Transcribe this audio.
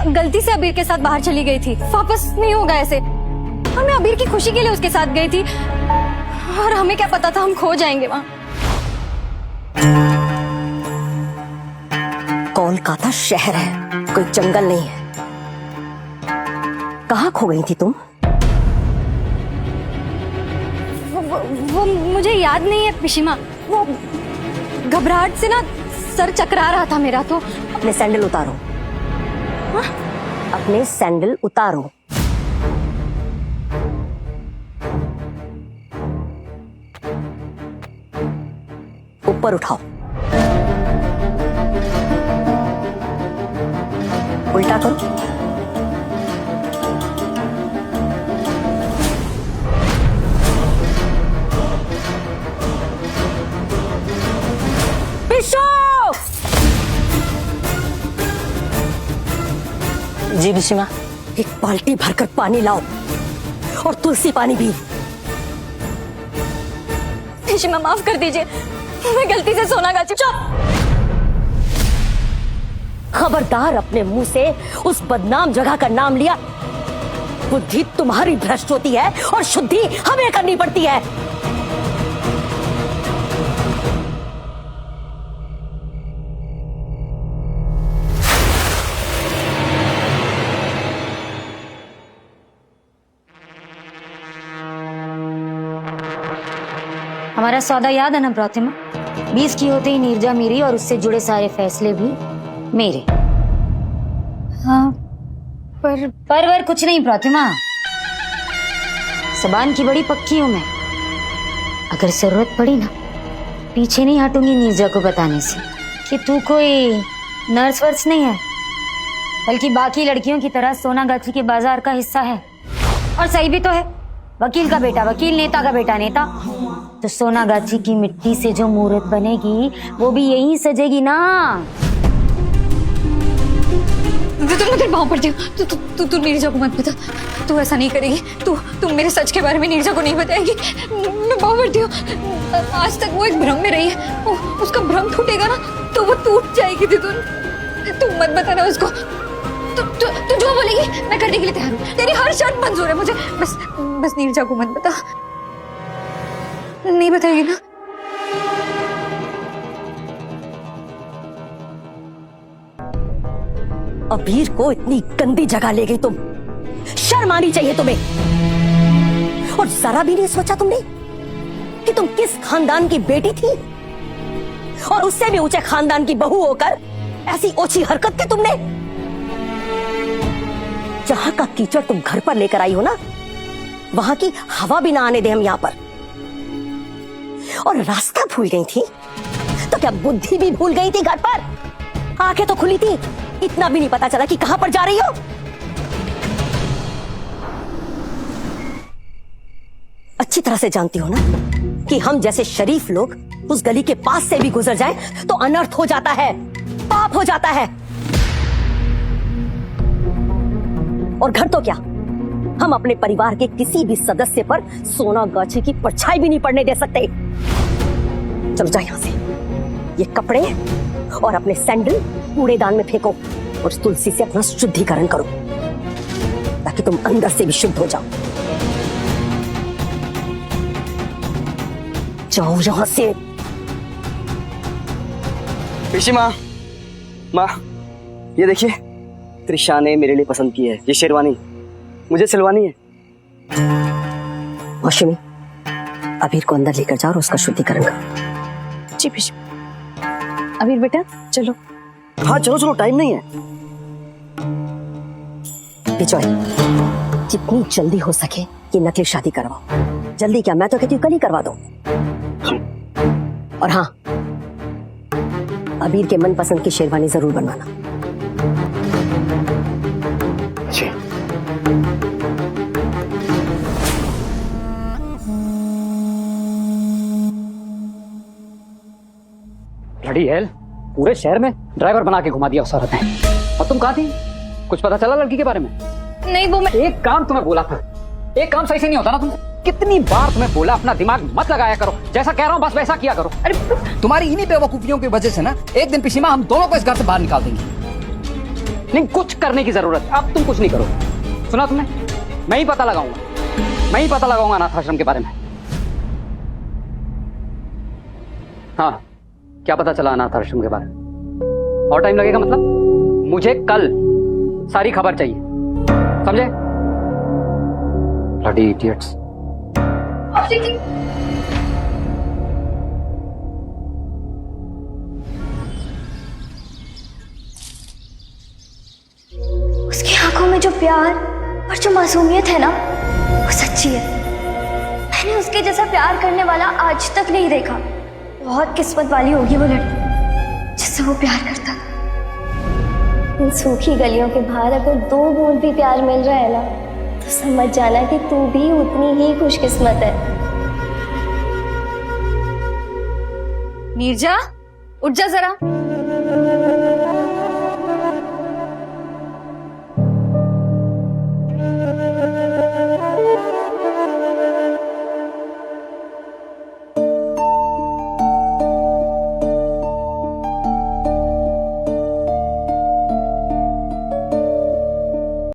गलती से अबीर के साथ बाहर चली गई थी, वापस नहीं होगा ऐसे। और मैं अबीर की खुशी के लिए उसके साथ गई थी, और हमें क्या पता था हम खो जाएंगे वहाँ। कोलकाता शहर है, कोई जंगल नहीं है। कहाँ खो गई थी तुम? वो मुझे याद नहीं है पिशीमा, वो घबराहट से ना सर चकरा रहा था मेरा। तो अपने सैंडल उतारो। हाँ? अपने सैंडल उतारो। ऊपर उठाओ। उल्टा करो। जी बिशिमा। एक बाल्टी भरकर पानी लाओ, और तुलसी पानी भी। पिशीमा माफ कर दीजिए, मैं गलती से सोना गा चुका। खबरदार, अपने मुंह से उस बदनाम जगह का नाम लिया। बुद्धि तुम्हारी भ्रष्ट होती है और शुद्धि हमें करनी पड़ती है। हमारा सौदा याद है ना प्रतिमा? 20 की होते ही नीरजा मेरी और उससे जुड़े सारे फैसले भी मेरे। हाँ, पर कुछ नहीं प्रतिमा, जबान की बड़ी पक्की हूं मैं। अगर जरूरत पड़ी ना, पीछे नहीं हटूंगी नीरजा को बताने से कि तू कोई नर्स वर्स नहीं है, बल्कि बाकी लड़कियों की तरह सोनागाछी के बाजार का हिस्सा है। और सही भी तो है, वकील का बेटा वकील, नेता का बेटा नेता। तो सोनागाछी की मिट्टी से जो मूर्त बनेगी वो भी यहीं सजेगी ना। मैं तेरे पाँव पड़ती हूँ, तू नीरजा को मत बता। तू ऐसा नहीं करेगी। तू मेरे सच के बारे में नीरजा को नहीं बताएगी। मैं पाँव पड़ती हूँ। आज तक वो एक भ्रम में रही है, उसका भ्रम टूटेगा ना तो वो टूट जाएगी। तू मत बताना उसको। तू जो बोलेगी मैं करने के लिए तैयार हूँ। तेरी हर शर्त मंजूर है मुझे। बस नीरजा को मत बता। नहीं बताएगी ना? अबीर को इतनी गंदी जगह ले गई तुम। शर्म आनी चाहिए तुम्हें। और जरा भी नहीं सोचा तुमने कि तुम किस खानदान की बेटी थी, और उससे भी ऊंचे खानदान की बहू होकर ऐसी ओछी हरकत की तुमने। जहां का कीचड़ तुम घर पर लेकर आई हो ना, वहां की हवा भी ना आने दे हम यहां पर। और रास्ता भूल गई थी तो क्या बुद्धि भी भूल गई थी? घर पर आंखें तो खुली थी, इतना भी नहीं पता चला कि कहां पर जा रही हो। अच्छी तरह से जानती हो ना कि हम जैसे शरीफ लोग उस गली के पास से भी गुजर जाएं तो अनर्थ हो जाता है, पाप हो जाता है। और घर तो क्या, हम अपने परिवार के किसी भी सदस्य पर सोनागाछी की परछाई भी नहीं पड़ने दे सकते। चलो जाओ यहां से। ये कपड़े और अपने सैंडल कूड़ेदान में फेंको, और तुलसी से अपना शुद्धिकरण करो ताकि तुम अंदर से भी शुद्ध हो जाओ। जाओ यहां से। पिशीमा, माँ, ये देखिए, त्रिशा ने मेरे लिए पसंद की है ये शेरवानी, मुझे सिलवानी है। मौसमी, अबीर को अंदर लेकर जाओ और उसका शुद्धिकरण करो। जी पिशीमा। अबीर बेटा चलो। हाँ चलो, टाइम नहीं है। बिजॉय, जितनी जल्दी हो सके ये नकली शादी करवाओ। जल्दी क्या, मैं तो कहती हूँ कल ही करवा दो। और हाँ, अबीर के मनपसंद की शेरवानी जरूर बनवाना। जी। ब्लडी हेल, पूरे शहर में ड्राइवर बना के घुमा दिया उस औरत ने। और तुम कहाँ थी? कुछ पता चला लड़की के बारे में? नहीं, वो मैं एक काम तुम्हें बोला था, एक काम सही से नहीं होता ना तुम। कितनी बार तुम्हें बोला अपना दिमाग मत लगाया करो, जैसा कह रहा हूँ बस वैसा किया करो। अरे तुम्हारी इन्हीं बेवकूफियों की वजह से ना एक दिन पिशीमा हम दोनों को इस घर से बाहर निकाल देंगी। नहीं, कुछ करने की जरूरत है। अब तुम कुछ नहीं करो। सुना तुमने? मैं ही पता लगाऊंगा अनाथ आश्रम के बारे में। हाँ, क्या पता चला अनाथ आश्रम के बारे में? और टाइम लगेगा मतलब? मुझे कल सारी खबर चाहिए, समझे? Bloody idiots. उसकी आंखों में जो प्यार और जो मासूमियत है ना, वो सच्ची है। मैंने उसके जैसा प्यार करने वाला आज तक नहीं देखा। बहुत किस्मत वाली होगी वो लड़की जिससे वो प्यार करता। इन सूखी गलियों के बाहर अगर 2 बूंद भी प्यार मिल रहा है ना, तो समझ जाना कि तू भी उतनी ही खुशकिस्मत है। नीरजा, उठ जा जरा।